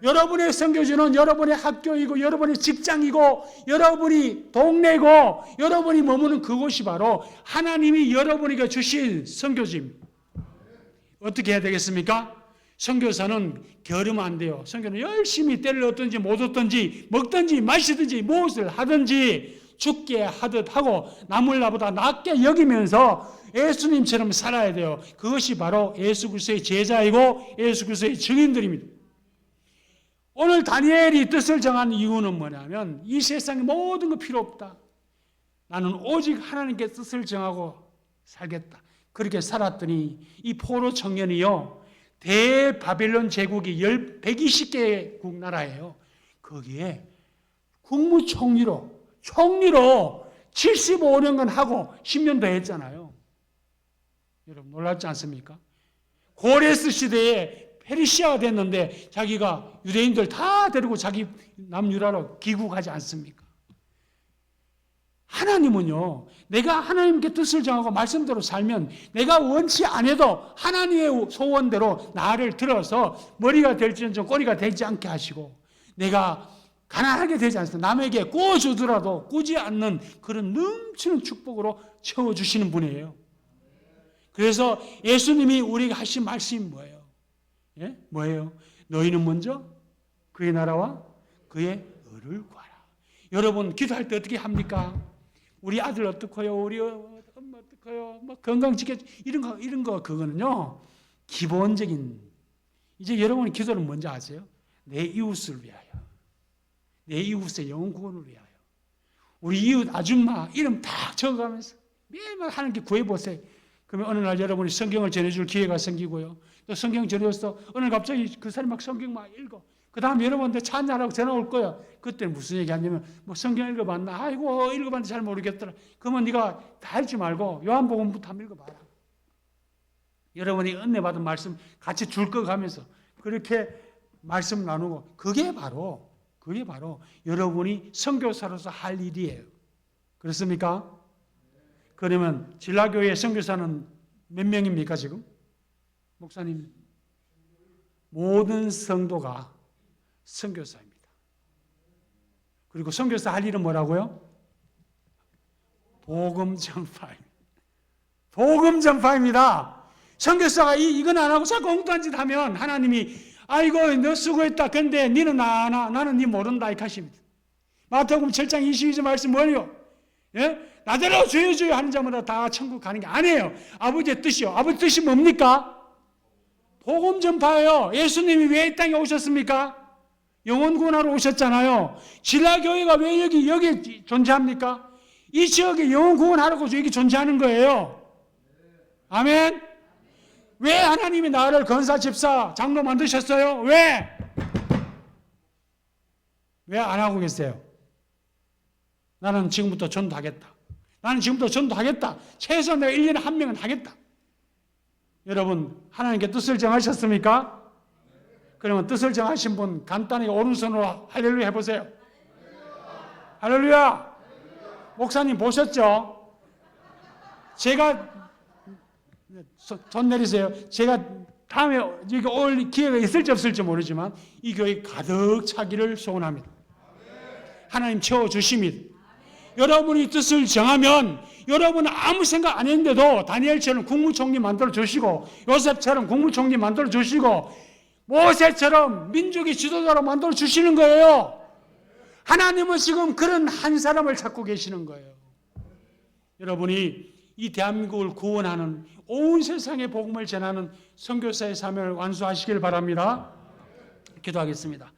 여러분의 선교지는 여러분의 학교이고 여러분의 직장이고 여러분이 동네고 여러분이 머무는 그곳이 바로 하나님이 여러분에게 주신 선교지입니다. 어떻게 해야 되겠습니까? 선교사는 게으르면 안 돼요. 선교는 열심히 때를 얻든지 못 얻든지 먹든지 마시든지 무엇을 하든지 죽게 하듯 하고 남을 나보다 낫게 여기면서 예수님처럼 살아야 돼요. 그것이 바로 예수 그리스도의 제자이고 예수 그리스도의 증인들입니다. 오늘 다니엘이 뜻을 정한 이유는 뭐냐면 이 세상에 모든 거 필요 없다. 나는 오직 하나님께 뜻을 정하고 살겠다. 그렇게 살았더니 이 포로 청년이요. 대바벨론 제국이 120개국 나라예요. 거기에 국무총리로 75년간 하고 10년 더 했잖아요. 여러분 놀랍지 않습니까? 고레스 시대에 페르시아가 됐는데 자기가 유대인들 다 데리고 자기 남유라로 귀국하지 않습니까? 하나님은요, 내가 하나님께 뜻을 정하고 말씀대로 살면 내가 원치 않아도 하나님의 소원대로 나를 들어서 머리가 될지언정 꼬리가 되지 않게 하시고 내가 가난하게 되지 않습니다. 남에게 구워주더라도 꾸지 않는 그런 넘치는 축복으로 채워주시는 분이에요. 그래서 예수님이 우리에게 하신 말씀이 뭐예요? 예? 뭐예요? 너희는 먼저 그의 나라와 그의 의를 구하라. 여러분 기도할 때 어떻게 합니까? 우리 아들 어떡해요? 우리 엄마 어떡해요? 막 건강 지켜 이런 거 그거는요 기본적인. 이제 여러분이 기도를 먼저 하세요. 내 이웃을 위하여, 내 이웃의 영혼 구원을 위하여. 우리 이웃 아줌마 이름 다 적어가면서 매일 하나님께 구해보세요. 그러면 어느 날 여러분이 성경을 전해줄 기회가 생기고요. 또 성경 전해서 어느 날 갑자기 그 사람이 막 성경 막 읽어. 그 다음 여러분한테 찬양하라고 전화 올 거야. 그때 무슨 얘기 하냐면 뭐 성경 읽어봤나? 아이고 읽어봤는데 잘 모르겠더라. 그러면 네가 다 읽지 말고 요한복음부터 한번 읽어봐라. 여러분이 은혜 받은 말씀 같이 줄 거 가면서 그렇게 말씀 나누고 그게 바로 여러분이 선교사로서 할 일이에요. 그렇습니까? 그러면 진라교회 선교사는 몇 명입니까 지금? 목사님 모든 성도가 선교사입니다. 그리고 선교사 할 일은 뭐라고요? 복음 전파입니다. 복음 전파입니다. 선교사가 이건 안 하고 자꾸 엉뚱한 짓 하면 하나님이 아이고 너 수고했다. 근데 니는 나는 니 모른다 이렇게 하십니다. 마태복음 7장 22절 말씀 뭐예요? 예? 나대로 주여 하는 자마다 다 천국 가는 게 아니에요. 아버지의 뜻이요. 아버지 뜻이 뭡니까? 복음 전파예요. 예수님이 왜 이 땅에 오셨습니까? 영혼 구원하러 오셨잖아요. 진라교회가 왜 여기 존재합니까? 이 지역에 영혼 구원하라고 여기 존재하는 거예요. 아멘. 왜 하나님이 나를 권사, 집사, 장로 만드셨어요? 왜 안 하고 계세요? 나는 지금부터 전도하겠다. 나는 지금부터 전도하겠다. 최소 내가 1년에 한 명은 하겠다. 여러분 하나님께 뜻을 정하셨습니까? 그러면 뜻을 정하신 분 간단히 오른손으로 할렐루야 해보세요. 할렐루야. 목사님 보셨죠? 제가 손 내리세요. 제가 다음에 여기 올 기회가 있을지 없을지 모르지만 이 교회 가득 차기를 소원합니다. 하나님 채워주십니다. 여러분이 뜻을 정하면 여러분은 아무 생각 안 했는데도 다니엘처럼 국무총리 만들어 주시고 요셉처럼 국무총리 만들어 주시고 모세처럼 민족의 지도자로 만들어 주시는 거예요. 하나님은 지금 그런 한 사람을 찾고 계시는 거예요. 여러분이 이 대한민국을 구원하는 온 세상에 복음을 전하는 선교사의 사명을 완수하시길 바랍니다. 기도하겠습니다.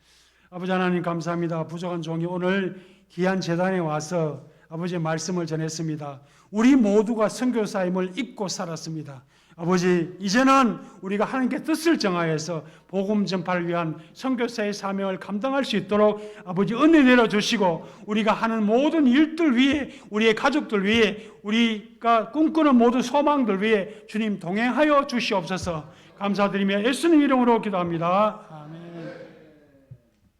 아버지 하나님 감사합니다. 부족한 종이 오늘 귀한 재단에 와서 아버지의 말씀을 전했습니다. 우리 모두가 선교사임을 잊고 살았습니다. 아버지 이제는 우리가 하나님께 뜻을 정하여서 복음 전파를 위한 선교사의 사명을 감당할 수 있도록 아버지 은혜 내려주시고 우리가 하는 모든 일들 위해 우리의 가족들 위해 우리가 꿈꾸는 모든 소망들 위해 주님 동행하여 주시옵소서. 감사드리며 예수님 이름으로 기도합니다. 아멘.